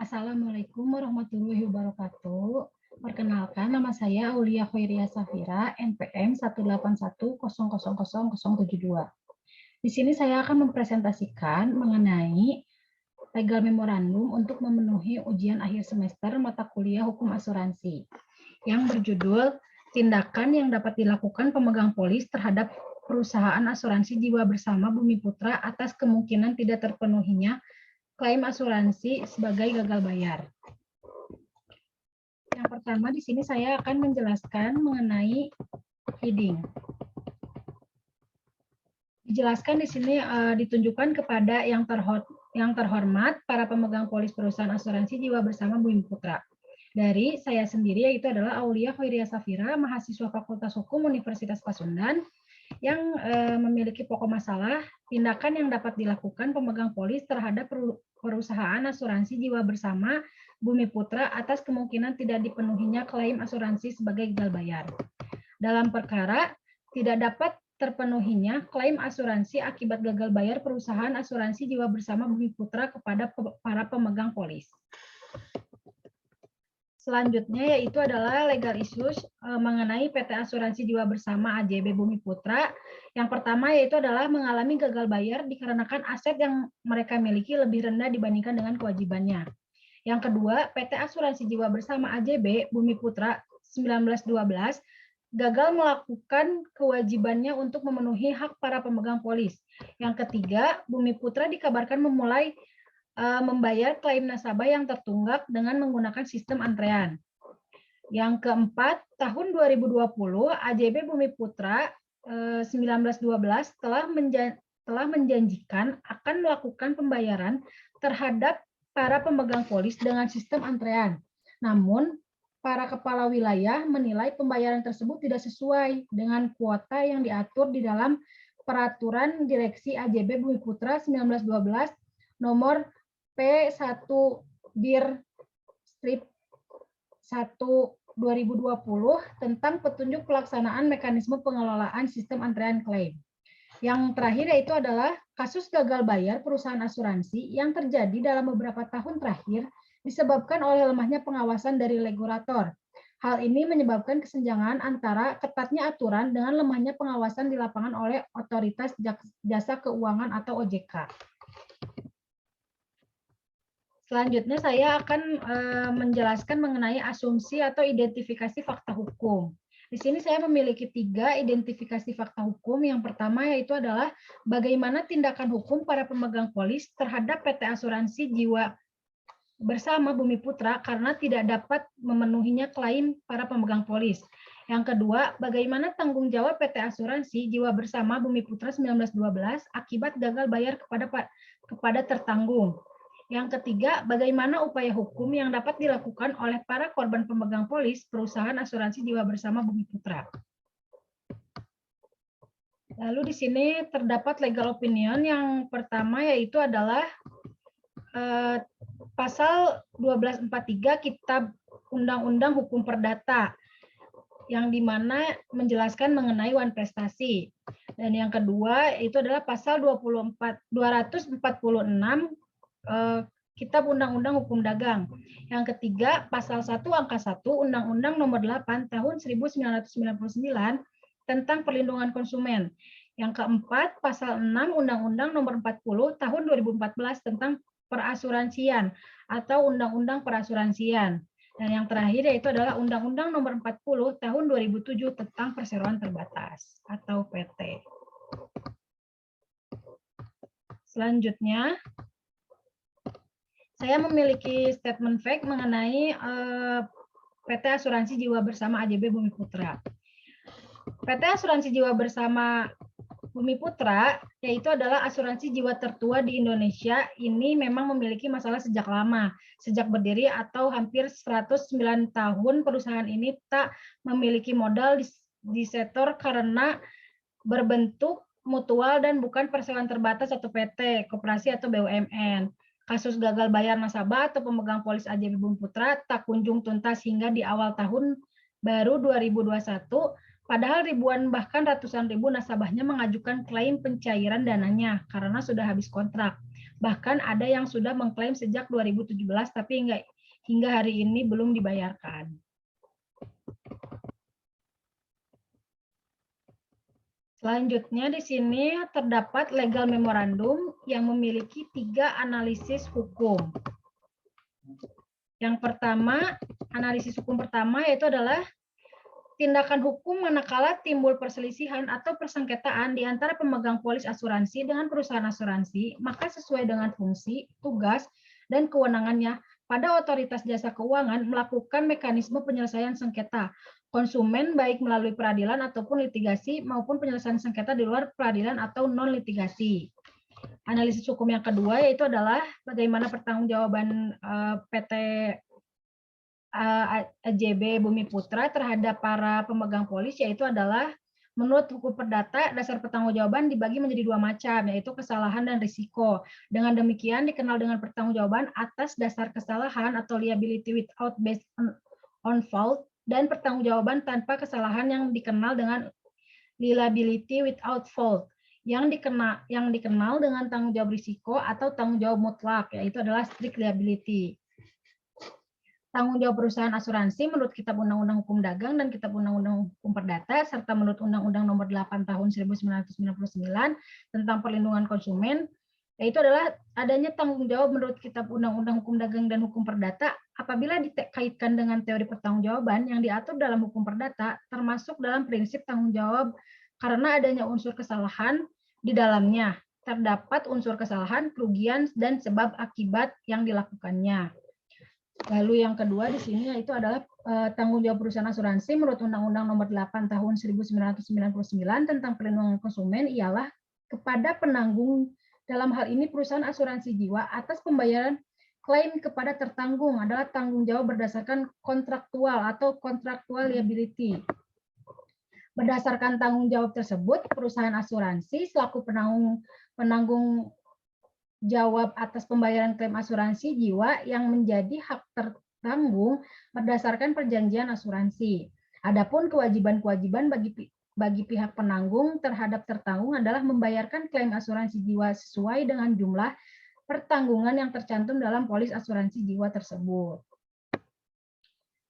Assalamualaikum warahmatullahi wabarakatuh. Perkenalkan, nama saya Aulia Khairia Safira, NPM 181000072. Di sini saya akan mempresentasikan mengenai legal memorandum untuk memenuhi ujian akhir semester mata kuliah hukum asuransi yang berjudul tindakan yang dapat dilakukan pemegang polis terhadap perusahaan asuransi jiwa bersama Bumi Putra atas kemungkinan tidak terpenuhinya klaim asuransi sebagai gagal bayar. Yang pertama di sini saya akan menjelaskan mengenai heading. Dijelaskan di sini ditunjukkan kepada yang terhormat para pemegang polis perusahaan asuransi jiwa bersama Bumi Putra. Dari saya sendiri, yaitu adalah Aulia Khairia Safira, mahasiswa Fakultas Hukum Universitas Pasundan, yang memiliki pokok masalah tindakan yang dapat dilakukan pemegang polis terhadap perusahaan asuransi jiwa bersama Bumi Putra atas kemungkinan tidak dipenuhinya klaim asuransi sebagai gagal bayar. Dalam perkara tidak dapat terpenuhinya klaim asuransi akibat gagal bayar perusahaan asuransi jiwa bersama Bumi Putra kepada para pemegang polis. Selanjutnya yaitu adalah legal issues mengenai PT Asuransi Jiwa Bersama AJB Bumi Putra. Yang pertama yaitu adalah mengalami gagal bayar dikarenakan aset yang mereka miliki lebih rendah dibandingkan dengan kewajibannya. Yang kedua, PT Asuransi Jiwa Bersama AJB Bumi Putra 1912 gagal melakukan kewajibannya untuk memenuhi hak para pemegang polis. Yang ketiga, Bumi Putra dikabarkan memulai membayar klaim nasabah yang tertunggak dengan menggunakan sistem antrean. Yang keempat, tahun 2020 AJB Bumi Putra 1912 telah menjanjikan akan melakukan pembayaran terhadap para pemegang polis dengan sistem antrean. Namun, para kepala wilayah menilai pembayaran tersebut tidak sesuai dengan kuota yang diatur di dalam Peraturan Direksi AJB Bumi Putra 1912 nomor P1 dir strip 1 2020 tentang petunjuk pelaksanaan mekanisme pengelolaan sistem antrean klaim. Yang terakhir yaitu adalah kasus gagal bayar perusahaan asuransi yang terjadi dalam beberapa tahun terakhir disebabkan oleh lemahnya pengawasan dari regulator. Hal ini menyebabkan kesenjangan antara ketatnya aturan dengan lemahnya pengawasan di lapangan oleh Otoritas Jasa Keuangan atau OJK. Selanjutnya saya akan menjelaskan mengenai asumsi atau identifikasi fakta hukum. Di sini saya memiliki 3 identifikasi fakta hukum. Yang pertama yaitu adalah bagaimana tindakan hukum para pemegang polis terhadap PT Asuransi Jiwa Bersama Bumi Putra karena tidak dapat memenuhinya klaim para pemegang polis. Yang kedua, bagaimana tanggung jawab PT Asuransi Jiwa Bersama Bumi Putra 1912 akibat gagal bayar kepada tertanggung. Yang ketiga, bagaimana upaya hukum yang dapat dilakukan oleh para korban pemegang polis perusahaan asuransi jiwa bersama Bumi Putra. Lalu di sini terdapat legal opinion yang pertama yaitu adalah pasal 1243 Kitab Undang-Undang Hukum Perdata yang dimana menjelaskan mengenai wan prestasi. Dan yang kedua itu adalah pasal 246 Kitab Undang-Undang Hukum Dagang. Yang ketiga, pasal 1 angka 1 Undang-Undang Nomor 8 Tahun 1999 tentang Perlindungan Konsumen. Yang keempat, pasal 6 Undang-Undang Nomor 40 Tahun 2014 tentang Perasuransian atau Undang-Undang Perasuransian. Dan yang terakhir yaitu adalah Undang-Undang Nomor 40 Tahun 2007 tentang Perseroan Terbatas atau PT. Selanjutnya, saya memiliki statement fact mengenai PT Asuransi Jiwa Bersama AJB Bumi Putra. PT Asuransi Jiwa Bersama Bumi Putra yaitu adalah asuransi jiwa tertua di Indonesia. Ini memang memiliki masalah sejak lama. Sejak berdiri atau hampir 109 tahun perusahaan ini tak memiliki modal di sektor karena berbentuk mutual dan bukan perseroan terbatas atau PT, koperasi atau BUMN. Kasus gagal bayar nasabah atau pemegang polis AJB Bumi Putra tak kunjung tuntas hingga di awal tahun baru 2021, padahal ribuan bahkan ratusan ribu nasabahnya mengajukan klaim pencairan dananya karena sudah habis kontrak. Bahkan ada yang sudah mengklaim sejak 2017 tapi hingga hari ini belum dibayarkan. Selanjutnya di sini terdapat legal memorandum yang memiliki 3 analisis hukum. Yang pertama, analisis hukum pertama yaitu adalah tindakan hukum manakala timbul perselisihan atau persengketaan di antara pemegang polis asuransi dengan perusahaan asuransi, maka sesuai dengan fungsi, tugas, dan kewenangannya pada otoritas jasa keuangan melakukan mekanisme penyelesaian sengketa konsumen baik melalui peradilan ataupun litigasi maupun penyelesaian sengketa di luar peradilan atau non-litigasi. Analisis hukum yang kedua yaitu adalah bagaimana pertanggungjawaban PT AJB Bumi Putra terhadap para pemegang polis, yaitu adalah menurut hukum perdata, dasar pertanggungjawaban dibagi menjadi 2 macam, yaitu kesalahan dan risiko. Dengan demikian dikenal dengan pertanggungjawaban atas dasar kesalahan atau liability without based on fault, dan pertanggungjawaban tanpa kesalahan yang dikenal dengan liability without fault, yang dikenal dengan tanggung jawab risiko atau tanggung jawab mutlak, yaitu adalah strict liability. Tanggung jawab perusahaan asuransi menurut Kitab Undang-Undang Hukum Dagang dan Kitab Undang-Undang Hukum Perdata, serta menurut Undang-Undang Nomor 8 Tahun 1999 tentang Perlindungan Konsumen, yaitu adalah adanya tanggung jawab menurut Kitab Undang-Undang Hukum Dagang dan Hukum Perdata apabila dikaitkan dengan teori pertanggungjawaban yang diatur dalam hukum perdata, termasuk dalam prinsip tanggung jawab karena adanya unsur kesalahan di dalamnya. Terdapat unsur kesalahan, kerugian, dan sebab akibat yang dilakukannya. Lalu yang kedua di sini yaitu adalah tanggung jawab perusahaan asuransi menurut Undang-Undang Nomor 8 Tahun 1999 tentang Perlindungan Konsumen ialah kepada penanggung, dalam hal ini perusahaan asuransi jiwa, atas pembayaran klaim kepada tertanggung adalah tanggung jawab berdasarkan kontraktual atau kontraktual liability. Berdasarkan tanggung jawab tersebut, perusahaan asuransi selaku penanggung jawab atas pembayaran klaim asuransi jiwa yang menjadi hak tertanggung berdasarkan perjanjian asuransi. Adapun kewajiban-kewajiban bagi pihak penanggung terhadap tertanggung adalah membayarkan klaim asuransi jiwa sesuai dengan jumlah pertanggungan yang tercantum dalam polis asuransi jiwa tersebut.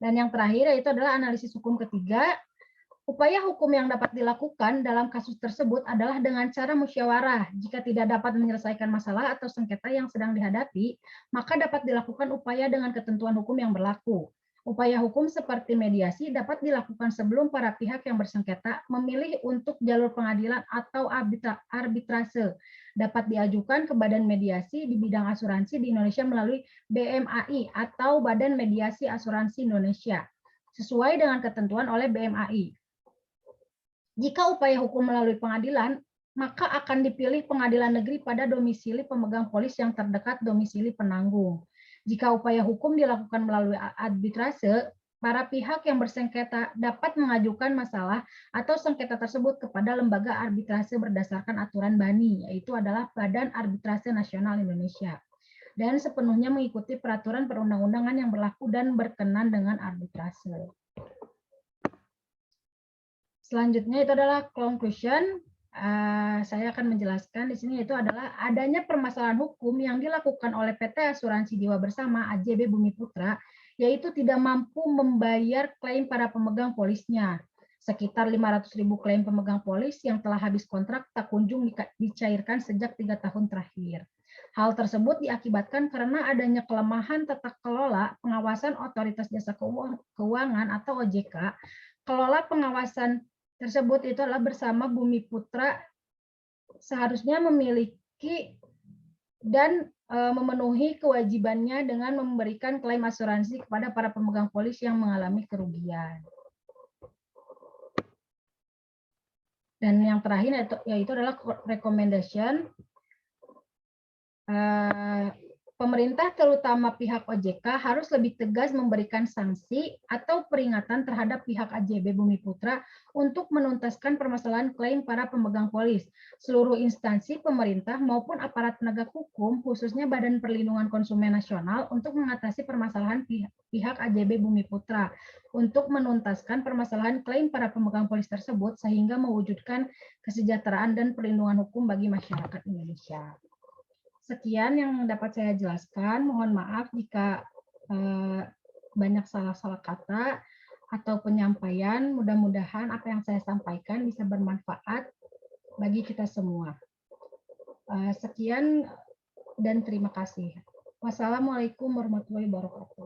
Dan yang terakhir yaitu adalah analisis hukum ketiga. Upaya hukum yang dapat dilakukan dalam kasus tersebut adalah dengan cara musyawarah. Jika tidak dapat menyelesaikan masalah atau sengketa yang sedang dihadapi, maka dapat dilakukan upaya dengan ketentuan hukum yang berlaku. Upaya hukum seperti mediasi dapat dilakukan sebelum para pihak yang bersengketa memilih untuk jalur pengadilan atau arbitrase. Dapat diajukan ke Badan Mediasi di bidang asuransi di Indonesia melalui BMAI atau Badan Mediasi Asuransi Indonesia, sesuai dengan ketentuan oleh BMAI. Jika upaya hukum melalui pengadilan, maka akan dipilih pengadilan negeri pada domisili pemegang polis yang terdekat domisili penanggung. Jika upaya hukum dilakukan melalui arbitrase, para pihak yang bersengketa dapat mengajukan masalah atau sengketa tersebut kepada lembaga arbitrase berdasarkan aturan BANI, yaitu adalah Badan Arbitrase Nasional Indonesia, dan sepenuhnya mengikuti peraturan perundang-undangan yang berlaku dan berkenan dengan arbitrase. Selanjutnya itu adalah conclusion. Saya akan menjelaskan di sini itu adalah adanya permasalahan hukum yang dilakukan oleh PT Asuransi Jiwa Bersama AJB Bumi Putra, yaitu tidak mampu membayar klaim para pemegang polisnya. Sekitar 500.000 klaim pemegang polis yang telah habis kontrak tak kunjung dicairkan sejak 3 tahun terakhir. Hal tersebut diakibatkan karena adanya kelemahan tata kelola pengawasan Otoritas Jasa Keuangan atau OJK. Kelola pengawasan tersebut itu adalah bersama Bumi Putra seharusnya memiliki dan memenuhi kewajibannya dengan memberikan klaim asuransi kepada para pemegang polis yang mengalami kerugian. Dan yang terakhir yaitu adalah recommendation. Pemerintah terutama pihak OJK harus lebih tegas memberikan sanksi atau peringatan terhadap pihak AJB Bumi Putra untuk menuntaskan permasalahan klaim para pemegang polis. Seluruh instansi pemerintah maupun aparat penegak hukum, khususnya Badan Perlindungan Konsumen Nasional, untuk mengatasi permasalahan pihak AJB Bumi Putra untuk menuntaskan permasalahan klaim para pemegang polis tersebut sehingga mewujudkan kesejahteraan dan perlindungan hukum bagi masyarakat Indonesia. Sekian yang dapat saya jelaskan. Mohon maaf jika banyak salah-salah kata atau penyampaian. Mudah-mudahan apa yang saya sampaikan bisa bermanfaat bagi kita semua. Sekian dan terima kasih. Wassalamualaikum warahmatullahi wabarakatuh.